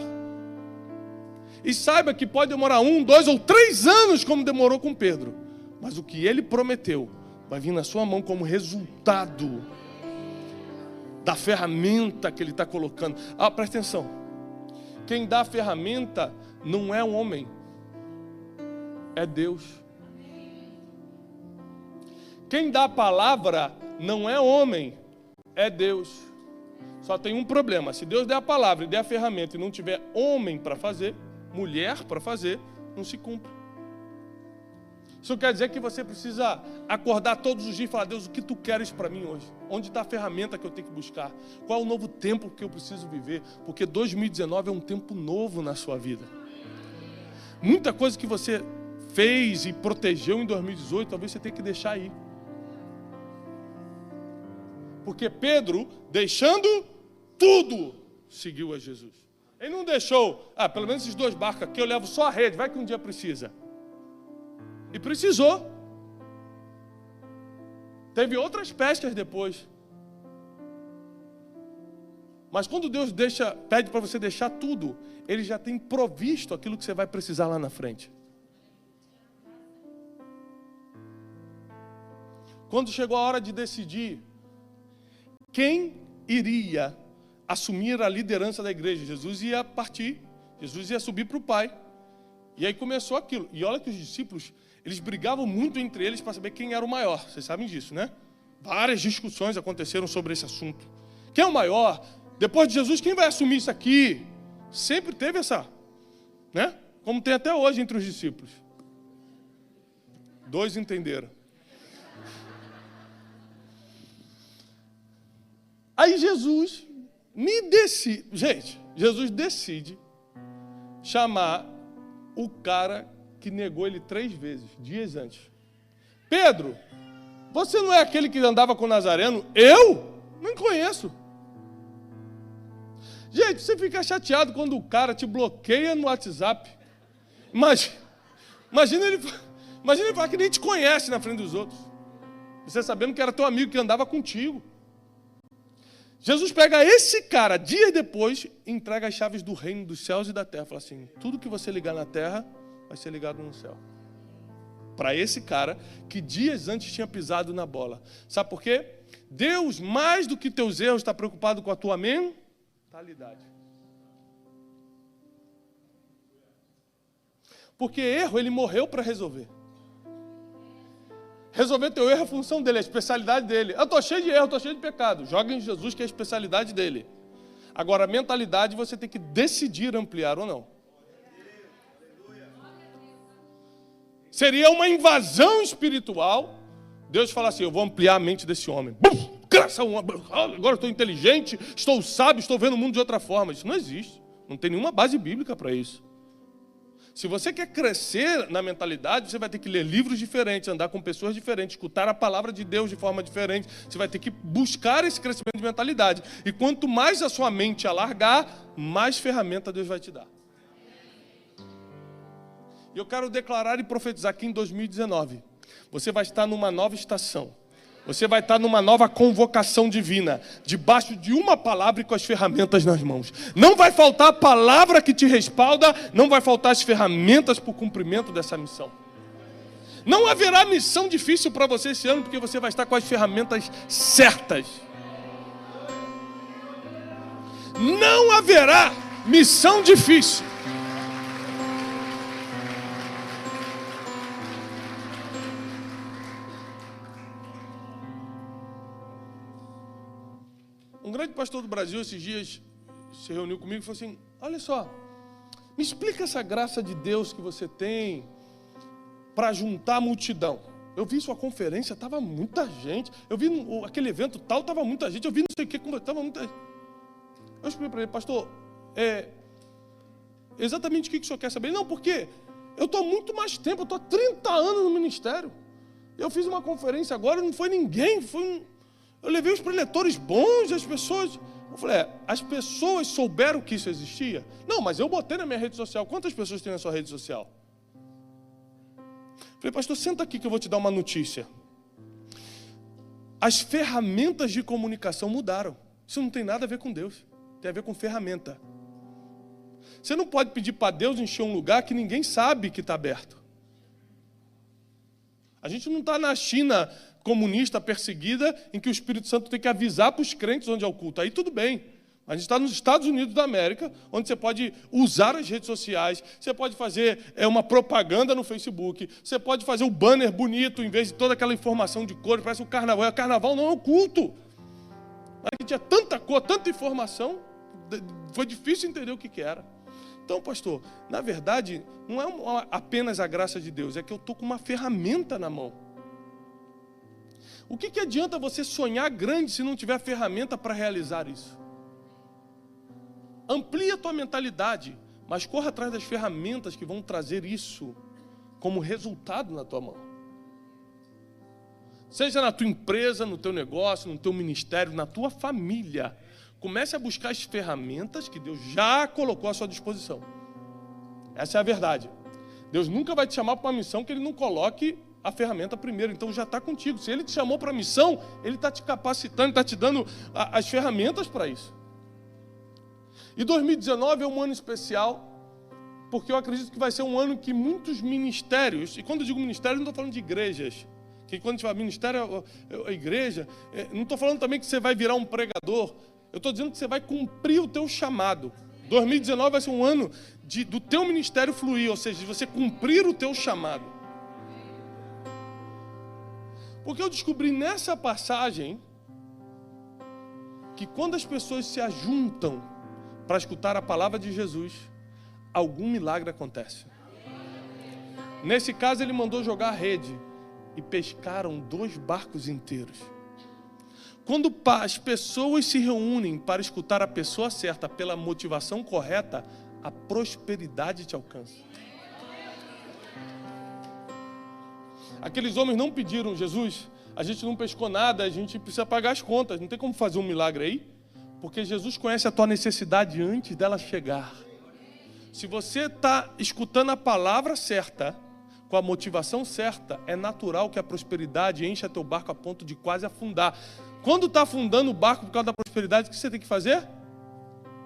A: E saiba que pode demorar 1, 2 ou 3 anos, como demorou com Pedro. Mas o que Ele prometeu vai vir na sua mão como resultado da ferramenta que Ele está colocando. Presta atenção. Quem dá a ferramenta não é um homem, é Deus. Quem dá a palavra não é homem, é Deus. Só tem um problema. Se Deus der a palavra e der a ferramenta e não tiver homem para fazer, mulher para fazer, não se cumpre. Isso quer dizer que você precisa acordar todos os dias e falar, Deus, o que tu queres para mim hoje? Onde está a ferramenta que eu tenho que buscar? Qual é o novo tempo que eu preciso viver? Porque 2019 é um tempo novo na sua vida. Muita coisa que você fez e protegeu em 2018, talvez você tenha que deixar aí. Porque Pedro, deixando tudo, seguiu a Jesus. Ele não deixou, pelo menos esses 2 barcos aqui, eu levo só a rede, vai que um dia precisa. E precisou. Teve outras pescas depois. Mas quando Deus pede para você deixar tudo, Ele já tem provisto aquilo que você vai precisar lá na frente. Quando chegou a hora de decidir quem iria assumir a liderança da igreja, Jesus ia partir, Jesus ia subir para o Pai. E aí começou aquilo. E olha que os discípulos, eles brigavam muito entre eles para saber quem era o maior. Vocês sabem disso, né? Várias discussões aconteceram sobre esse assunto. Quem é o maior? Depois de Jesus, quem vai assumir isso aqui? Sempre teve essa, né? Como tem até hoje entre os discípulos. 2 entenderam. Aí Jesus Jesus decide chamar o cara que negou ele 3 vezes, dias antes. Pedro, você não é aquele que andava com o Nazareno? Eu? Não conheço. Gente, você fica chateado quando o cara te bloqueia no WhatsApp. Imagina ele falar que nem te conhece na frente dos outros. Você sabendo que era teu amigo que andava contigo. Jesus pega esse cara, dias depois, e entrega as chaves do reino dos céus e da terra. Fala assim, tudo que você ligar na terra, vai ser ligado no céu. Para esse cara, que dias antes tinha pisado na bola. Sabe por quê? Deus, mais do que teus erros, está preocupado com a tua mentalidade. Porque erro, ele morreu para resolver. Resolver teu erro é a função dele, é a especialidade dele. Eu estou cheio de erro, estou cheio de pecado. Joga em Jesus, que é a especialidade dele. Agora, a mentalidade você tem que decidir ampliar ou não. Seria uma invasão espiritual. Deus fala assim, eu vou ampliar a mente desse homem. Agora eu estou inteligente, estou sábio, estou vendo o mundo de outra forma. Isso não existe. Não tem nenhuma base bíblica para isso. Se você quer crescer na mentalidade, você vai ter que ler livros diferentes, andar com pessoas diferentes, escutar a palavra de Deus de forma diferente. Você vai ter que buscar esse crescimento de mentalidade. E quanto mais a sua mente alargar, mais ferramenta Deus vai te dar. E eu quero declarar e profetizar que em 2019, você vai estar numa nova estação. Você vai estar numa nova convocação divina, debaixo de uma palavra e com as ferramentas nas mãos. Não vai faltar a palavra que te respalda, não vai faltar as ferramentas para o cumprimento dessa missão. Não haverá missão difícil para você esse ano, porque você vai estar com as ferramentas certas. Não haverá missão difícil. Um grande pastor do Brasil, esses dias, se reuniu comigo e falou assim, olha só, me explica essa graça de Deus que você tem para juntar a multidão. Eu vi sua conferência, estava muita gente. Eu vi aquele evento tal, estava muita gente. Eu vi não sei o que, estava muita gente. Eu expliquei para ele, pastor, exatamente o que o senhor quer saber? Não, porque eu estou há muito mais tempo, eu estou há 30 anos no ministério. Eu fiz uma conferência agora, não foi ninguém, eu levei os preletores bons, as pessoas... Eu falei, as pessoas souberam que isso existia? Não, mas eu botei na minha rede social. Quantas pessoas tem na sua rede social? Eu falei, pastor, senta aqui que eu vou te dar uma notícia. As ferramentas de comunicação mudaram. Isso não tem nada a ver com Deus. Tem a ver com ferramenta. Você não pode pedir para Deus encher um lugar que ninguém sabe que está aberto. A gente não está na China comunista perseguida, em que o Espírito Santo tem que avisar para os crentes onde é o culto. Aí tudo bem. A gente está nos Estados Unidos da América, onde você pode usar as redes sociais, você pode fazer uma propaganda no Facebook, você pode fazer um banner bonito, em vez de toda aquela informação de cores, parece um carnaval. Carnaval não é um culto. Mas tinha tanta cor, tanta informação, foi difícil entender o que era. Então, pastor, na verdade, não é apenas a graça de Deus, é que eu estou com uma ferramenta na mão. O que adianta você sonhar grande se não tiver ferramenta para realizar isso? Amplia a tua mentalidade, mas corra atrás das ferramentas que vão trazer isso como resultado na tua mão. Seja na tua empresa, no teu negócio, no teu ministério, na tua família. Comece a buscar as ferramentas que Deus já colocou à sua disposição. Essa é a verdade. Deus nunca vai te chamar para uma missão que Ele não coloque a ferramenta primeiro, então já está contigo. Se Ele te chamou para a missão, Ele está te capacitando, está te dando as ferramentas para isso. E 2019 é um ano especial, porque eu acredito que vai ser um ano que muitos ministérios, e quando eu digo ministério, não estou falando de igrejas, que quando a gente fala ministério, a igreja, não estou falando também que você vai virar um pregador, eu estou dizendo que você vai cumprir o teu chamado. 2019 vai ser um ano do teu ministério fluir, ou seja, de você cumprir o teu chamado. Porque eu descobri nessa passagem que quando as pessoas se ajuntam para escutar a palavra de Jesus, algum milagre acontece. Nesse caso, ele mandou jogar a rede e pescaram 2 barcos inteiros. Quando as pessoas se reúnem para escutar a pessoa certa pela motivação correta, a prosperidade te alcança. Aqueles homens não pediram: Jesus, a gente não pescou nada, a gente precisa pagar as contas, não tem como fazer um milagre aí? Porque Jesus conhece a tua necessidade antes dela chegar. Se você está escutando a palavra certa, com a motivação certa, é natural que a prosperidade encha teu barco a ponto de quase afundar. Quando está afundando o barco por causa da prosperidade, o que você tem que fazer?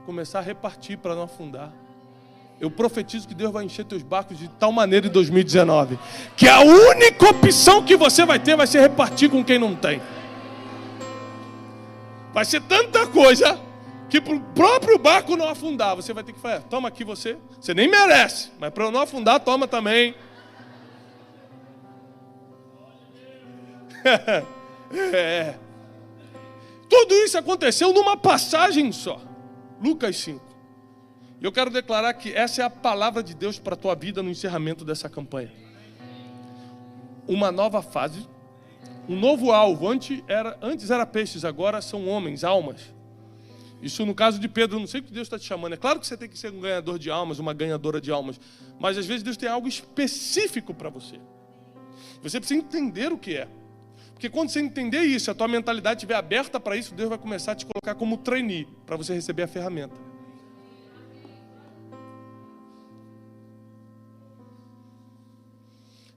A: Começar a repartir para não afundar. Eu profetizo que Deus vai encher teus barcos de tal maneira em 2019, que a única opção que você vai ter vai ser repartir com quem não tem. Vai ser tanta coisa que para o próprio barco não afundar, você vai ter que falar: toma aqui você nem merece, mas para eu não afundar, toma também. Tudo isso aconteceu numa passagem só, Lucas 5. E eu quero declarar que essa é a palavra de Deus para a tua vida no encerramento dessa campanha. Uma nova fase, um novo alvo. Antes era peixes, agora são homens, almas. Isso no caso de Pedro, eu não sei o que Deus está te chamando. É claro que você tem que ser um ganhador de almas, uma ganhadora de almas. Mas às vezes Deus tem algo específico para você. Você precisa entender o que é. Porque quando você entender isso, a tua mentalidade estiver aberta para isso, Deus vai começar a te colocar como trainee, para você receber a ferramenta.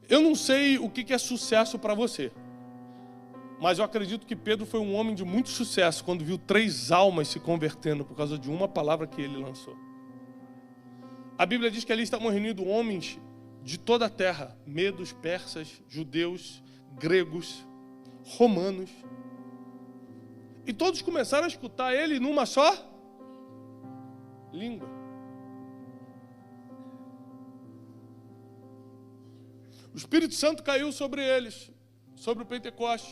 A: Eu não sei o que é sucesso para você, mas eu acredito que Pedro foi um homem de muito sucesso quando viu 3 almas se convertendo por causa de uma palavra que ele lançou. A Bíblia diz que ali estavam reunidos homens de toda a terra, medos, persas, judeus, gregos, romanos. E todos começaram a escutar ele numa só língua. O Espírito Santo caiu sobre eles, sobre o Pentecoste.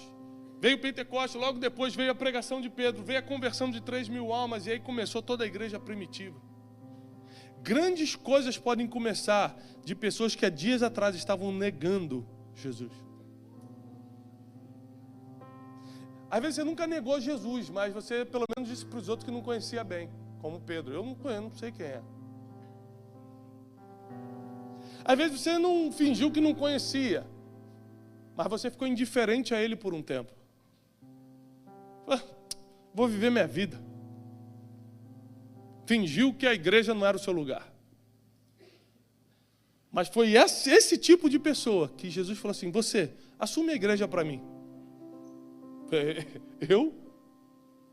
A: Veio o Pentecoste, logo depois veio a pregação de Pedro, veio a conversão de 3.000 almas, e aí começou toda a igreja primitiva. Grandes coisas podem começar de pessoas que há dias atrás estavam negando Jesus. Às vezes você nunca negou Jesus, mas você pelo menos disse para os outros que não conhecia bem, como Pedro. Eu não conheço, não sei quem é. Às vezes você não fingiu que não conhecia, mas você ficou indiferente a ele por um tempo. Vou viver minha vida. Fingiu que a igreja não era o seu lugar. Mas foi esse tipo de pessoa que Jesus falou assim: você, assume a igreja para mim. Eu?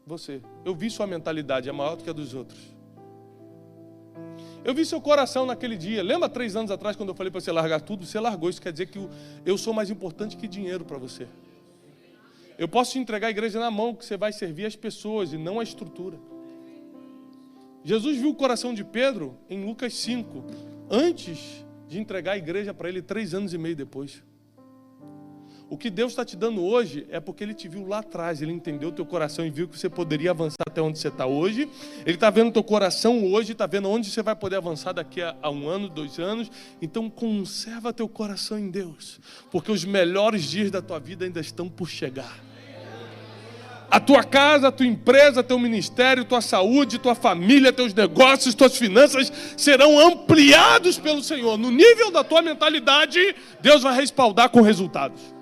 A: Você. Eu vi sua mentalidade, é maior do que a dos outros. Eu vi seu coração naquele dia. Lembra 3 anos atrás, quando eu falei para você largar tudo? Você largou. Isso quer dizer que eu sou mais importante que dinheiro para você. Eu posso te entregar a igreja na mão, que você vai servir as pessoas e não a estrutura. Jesus viu o coração de Pedro em Lucas 5, antes de entregar a igreja para ele 3 anos e meio depois. O que Deus está te dando hoje é porque Ele te viu lá atrás, Ele entendeu o teu coração e viu que você poderia avançar até onde você está hoje. Ele está vendo o teu coração hoje, está vendo onde você vai poder avançar daqui a 1 ano, 2 anos. Então conserva teu coração em Deus, porque os melhores dias da tua vida ainda estão por chegar. A tua casa, a tua empresa, teu ministério, tua saúde, tua família, teus negócios, tuas finanças serão ampliados pelo Senhor. No nível da tua mentalidade, Deus vai respaldar com resultados.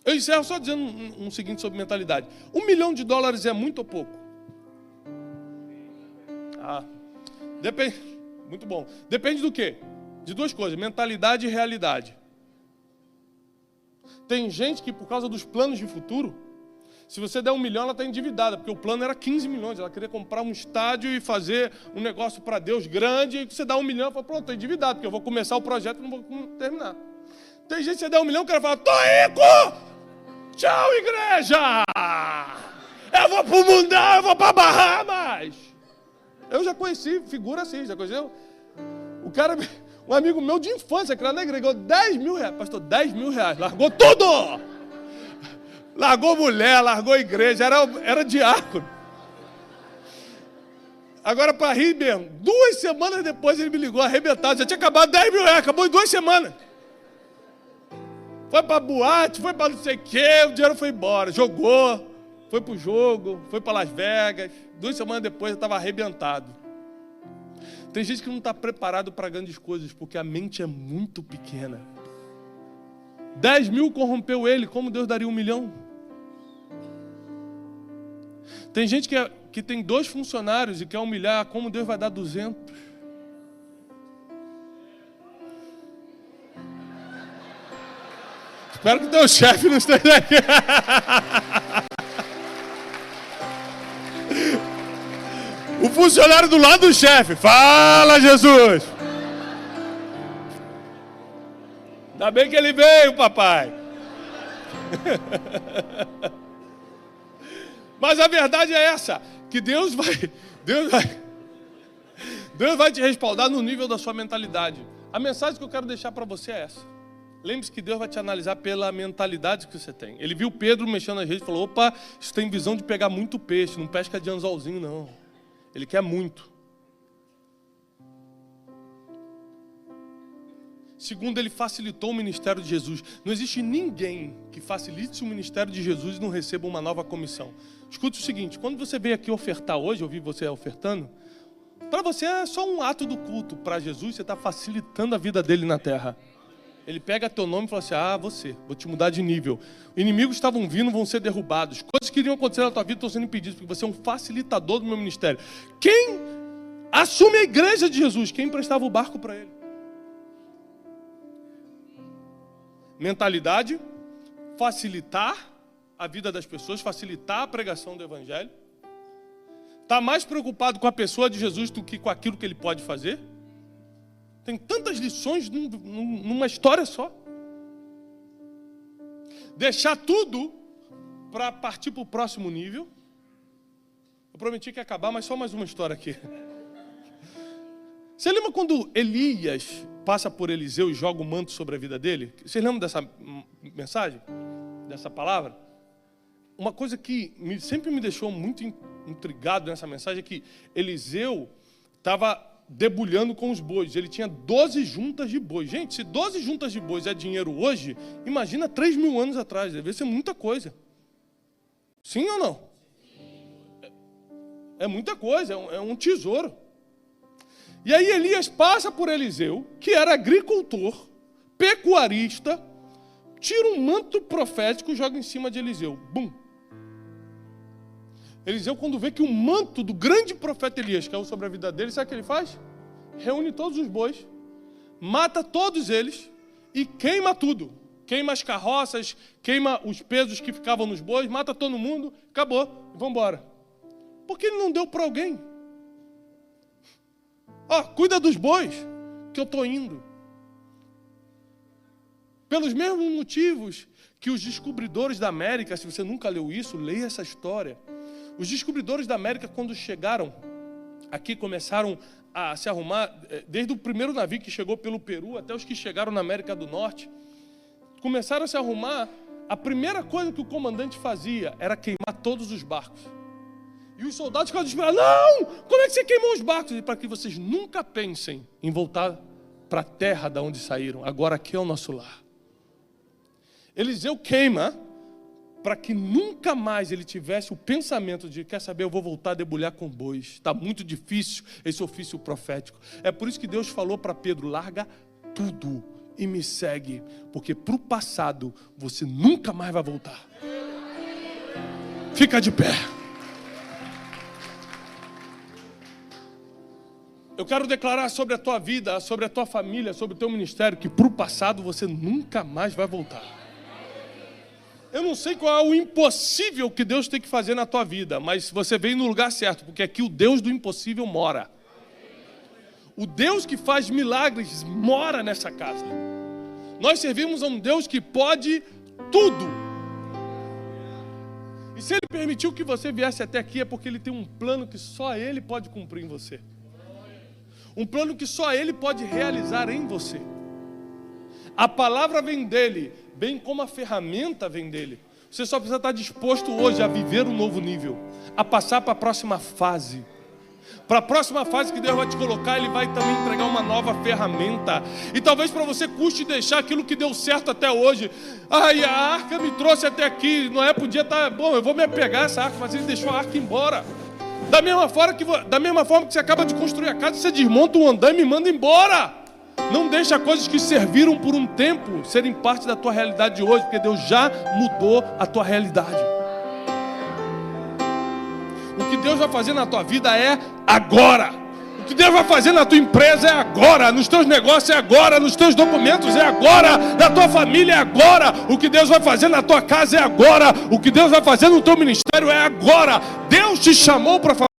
A: Eu encerro só dizendo um seguinte sobre mentalidade. $1 milhão é muito ou pouco? Depende. Muito bom. Depende do quê? De 2 coisas, mentalidade e realidade. Tem gente que, por causa dos planos de futuro, Se você der 1 milhão, ela está endividada, porque o plano era 15 milhões. Ela queria comprar um estádio e fazer um negócio para Deus grande. E você dá 1 milhão, fala, pronto, estou endividado, porque eu vou começar o projeto e não vou terminar. Tem gente que você dá 1 milhão, o cara fala, tô rico! Tchau, igreja! Eu vou pro mundão, eu vou para Bahamas! Eu já conheci figura assim, já conheceu? O cara, um amigo meu de infância, que era na igreja, ganhou 10 mil reais. Pastor, 10 mil reais, largou tudo! Largou mulher, largou igreja, era diácono. Agora, para rir mesmo, 2 semanas depois ele me ligou arrebentado, já tinha acabado 10 mil reais, acabou em 2 semanas. Foi para boate, foi para não sei o quê, o dinheiro foi embora, jogou, foi para o jogo, foi para Las Vegas. 2 semanas depois eu estava arrebentado. Tem gente que não está preparado para grandes coisas, porque a mente é muito pequena. 10 mil corrompeu ele, como Deus daria 1 milhão? Tem gente que tem 2 funcionários e quer humilhar, como Deus vai dar 200? Espero que teu chefe não esteja aqui. O funcionário do lado do chefe, fala, Jesus! Ainda bem que ele veio, papai. Mas a verdade é essa, que Deus vai te respaldar no nível da sua mentalidade. A mensagem que eu quero deixar para você é essa. Lembre-se que Deus vai te analisar pela mentalidade que você tem. Ele viu Pedro mexendo nas redes e falou, opa, isso tem visão de pegar muito peixe, não pesca de anzolzinho não. Ele quer muito. Segundo, ele facilitou o ministério de Jesus. Não existe ninguém que facilite o ministério de Jesus e não receba uma nova comissão. Escute o seguinte, quando você veio aqui ofertar hoje, eu vi você ofertando, para você é só um ato do culto. Para Jesus, você está facilitando a vida dele na terra. Ele pega teu nome e fala assim, vou te mudar de nível. Inimigos estavam vindo, vão ser derrubados. Coisas que iriam acontecer na tua vida estão sendo impedidas, porque você é um facilitador do meu ministério. Quem assume a igreja de Jesus? Quem emprestava o barco para ele? Mentalidade, facilitar a vida das pessoas, facilitar a pregação do evangelho. Está mais preocupado com a pessoa de Jesus do que com aquilo que ele pode fazer. Tem tantas lições numa história só. Deixar tudo para partir para o próximo nível. Eu prometi que ia acabar, mas só mais uma história aqui. Você lembra quando Elias passa por Eliseu e joga o manto sobre a vida dele? Vocês lembram dessa mensagem? Dessa palavra? Uma coisa que sempre me deixou muito intrigado nessa mensagem é que Eliseu estava debulhando com os bois. Ele tinha 12 juntas de bois. Gente, se 12 juntas de bois é dinheiro hoje, imagina 3 mil anos atrás. Deve ser muita coisa. Sim ou não? É muita coisa, é um tesouro. E aí Elias passa por Eliseu, que era agricultor, pecuarista, tira um manto profético e joga em cima de Eliseu. Bum! Eliseu, quando vê que o manto do grande profeta Elias caiu sobre a vida dele, sabe o que ele faz? Reúne todos os bois, mata todos eles e queima tudo. Queima as carroças, queima os pesos que ficavam nos bois, mata todo mundo, acabou, vamos embora. Por que ele não deu para alguém? Cuida dos bois, que eu estou indo. Pelos mesmos motivos que os descobridores da América, se você nunca leu isso, leia essa história. Os descobridores da América, quando chegaram aqui, começaram a se arrumar, desde o primeiro navio que chegou pelo Peru até os que chegaram na América do Norte, começaram a se arrumar. A primeira coisa que o comandante fazia era queimar todos os barcos. E os soldados ficavam desesperados. Não! Como é que você queimou os barcos? E para que vocês nunca pensem em voltar para a terra de onde saíram. Agora aqui é o nosso lar. Eliseu queima para que nunca mais ele tivesse o pensamento de, quer saber, eu vou voltar a debulhar com bois. Está muito difícil esse ofício profético. É por isso que Deus falou para Pedro, larga tudo e me segue. Porque para o passado você nunca mais vai voltar. Fica de pé. Eu quero declarar sobre a tua vida, sobre a tua família, sobre o teu ministério, que para o passado você nunca mais vai voltar. Eu não sei qual é o impossível que Deus tem que fazer na tua vida, mas você veio no lugar certo, porque aqui o Deus do impossível mora. O Deus que faz milagres mora nessa casa. Nós servimos a um Deus que pode tudo. E se Ele permitiu que você viesse até aqui, é porque Ele tem um plano que só Ele pode cumprir em você. Um plano que só Ele pode realizar em você. A palavra vem dEle, bem como a ferramenta vem dEle. Você só precisa estar disposto hoje a viver um novo nível, a passar para a próxima fase. Para a próxima fase que Deus vai te colocar, Ele vai também entregar uma nova ferramenta. E talvez para você custe deixar aquilo que deu certo até hoje. Ai, a arca me trouxe até aqui. Noé podia estar, bom, eu vou me apegar a essa arca, mas ele deixou a arca embora. Da mesma forma que você acaba de construir a casa, você desmonta um andaime e manda embora. Não deixa coisas que serviram por um tempo serem parte da tua realidade de hoje, porque Deus já mudou a tua realidade. O que Deus vai fazer na tua vida é agora. O que Deus vai fazer na tua empresa é agora. Nos teus negócios é agora. Nos teus documentos é agora. Na tua família é agora. O que Deus vai fazer na tua casa é agora. O que Deus vai fazer no teu ministério é agora. Deus te chamou para fazer.